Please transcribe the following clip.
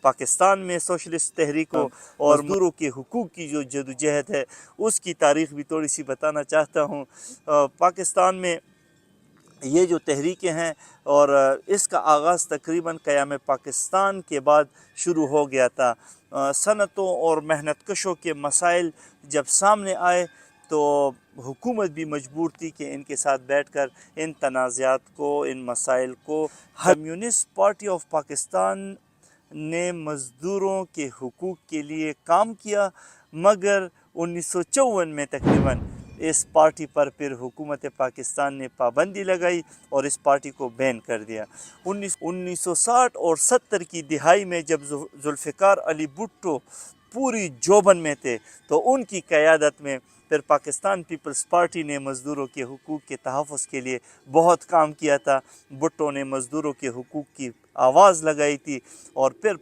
پاکستان میں سوشلسٹ تحریکوں اور مزدوروں کے حقوق کی جو جدوجہد ہے اس کی تاریخ بھی تھوڑی سی بتانا چاہتا ہوں۔ پاکستان میں یہ جو تحریکیں ہیں اور اس کا آغاز تقریباً قیام پاکستان کے بعد شروع ہو گیا تھا۔ صنعتوں اور محنت کشوں کے مسائل جب سامنے آئے تو حکومت بھی مجبور تھی کہ ان کے ساتھ بیٹھ کر ان تنازعات کو، ان مسائل کو کمیونسٹ پارٹی آف پاکستان نے مزدوروں کے حقوق کے لیے کام کیا، مگر 1954 میں تقریباً اس پارٹی پر پھر حکومت پاکستان نے پابندی لگائی اور اس پارٹی کو بین کر دیا۔ 1960 اور 70 کی دہائی میں جب ذوالفقار علی بھٹو پوری جوبن میں تھے تو ان کی قیادت میں پھر پاکستان پیپلز پارٹی نے مزدوروں کے حقوق کے تحفظ کے لیے بہت کام کیا تھا۔ بھٹو نے مزدوروں کے حقوق کی آواز لگائی تھی اور پھر